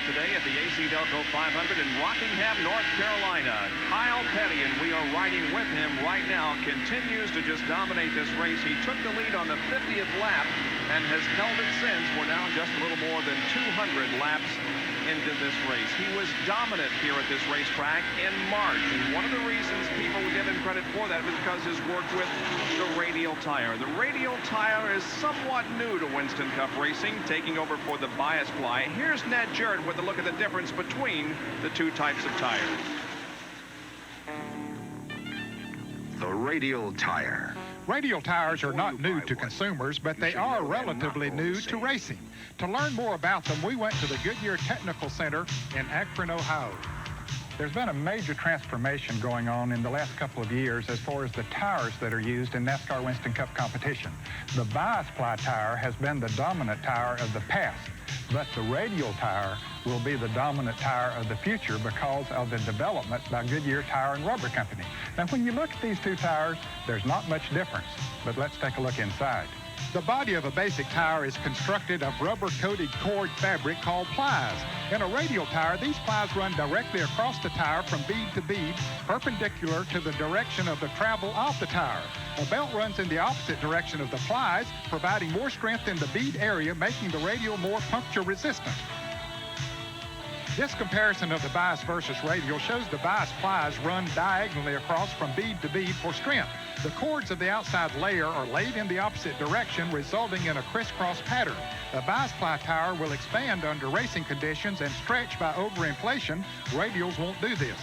today at the AC Delco 500 in Rockingham, North Carolina. Kyle Petty, and we are riding with him right now, continues to just dominate this race. He took the lead on the 50th lap and has held it since. We're now just a little more than 200 laps into this race. He was dominant here at this racetrack in March, and one of the reasons people give him credit for that was because his work with the Radial tire. The Radial tire is somewhat new to Winston Cup racing, taking over for the bias ply. Here's Ned Jarrett with a look at the difference between the two types of tires. The Radial tire. Radial tires are not new to consumers, but they are relatively new to racing. To learn more about them, we went to the Goodyear Technical Center in Akron, Ohio. There's been a major transformation going on in the last couple of years as far as the tires that are used in NASCAR Winston Cup competition. The bias ply tire has been the dominant tire of the past, but the Radial tire will be the dominant tire of the future because of the development by Goodyear Tire and Rubber Company. Now, when you look at these two tires, there's not much difference, but let's take a look inside. The body of a basic tire is constructed of rubber-coated cord fabric called plies. In a Radial tire, these plies run directly across the tire from bead to bead, perpendicular to the direction of the travel of the tire. A belt runs in the opposite direction of the plies, providing more strength in the bead area, making the Radial more puncture resistant. This comparison of the bias versus Radial shows the bias plies run diagonally across from bead to bead for strength. The cords of the outside layer are laid in the opposite direction, resulting in a crisscross pattern. A bias ply tire will expand under racing conditions and stretch by overinflation. Radials won't do this.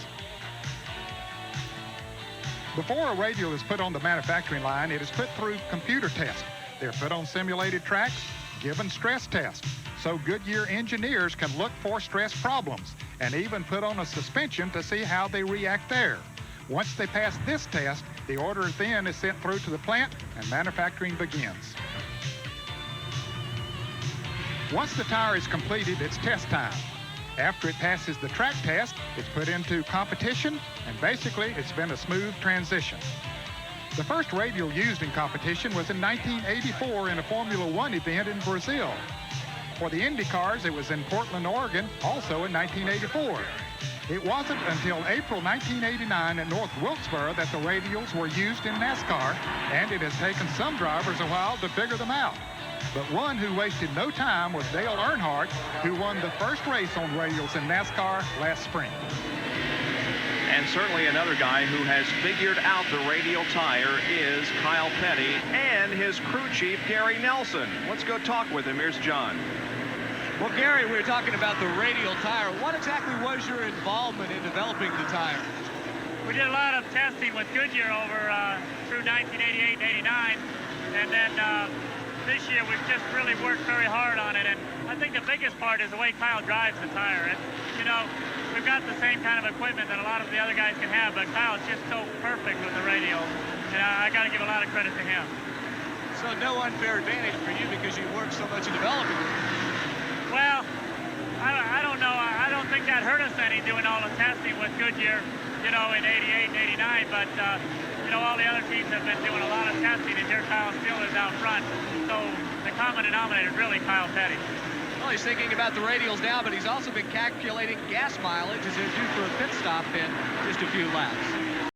Before a Radial is put on the manufacturing line, it is put through computer tests. They're put on simulated tracks, given stress tests, so Goodyear engineers can look for stress problems and even put on a suspension to see how they react there. Once they pass this test, the order then is sent through to the plant and manufacturing begins. Once the tire is completed, it's test time. After it passes the track test, it's put into competition, and basically it's been a smooth transition. The first Radial used in competition was in 1984 in a Formula One event in Brazil. For the Indy cars, it was in Portland, Oregon, also in 1984. It wasn't until April 1989 at North Wilkesboro that the Radials were used in NASCAR, and it has taken some drivers a while to figure them out. But one who wasted no time was Dale Earnhardt, who won the first race on Radials in NASCAR last spring. And certainly another guy who has figured out the Radial tire is Kyle Petty and his crew chief, Gary Nelson. Let's go talk with him. Here's John. Well, Gary, we were talking about the Radial tire. What exactly was your involvement in developing the tire? We did a lot of testing with Goodyear over through 1988 and 89. And then this year we've just really worked very hard on it. And I think the biggest part is the way Kyle drives the tire. And, you know, we've got the same kind of equipment that a lot of the other guys can have, but Kyle's just so perfect with the Radial. And I got to give a lot of credit to him. So no unfair advantage for you because you worked so much in developing it. Well, I don't know. I don't think that hurt us any doing all the testing with Goodyear, you know, in 88 and 89. But, you know, all the other teams have been doing a lot of testing, and here Kyle still is out front. So the common denominator is really Kyle Petty. Well, he's thinking about the Radials now, but he's also been calculating gas mileage as they're due for a pit stop in just a few laps.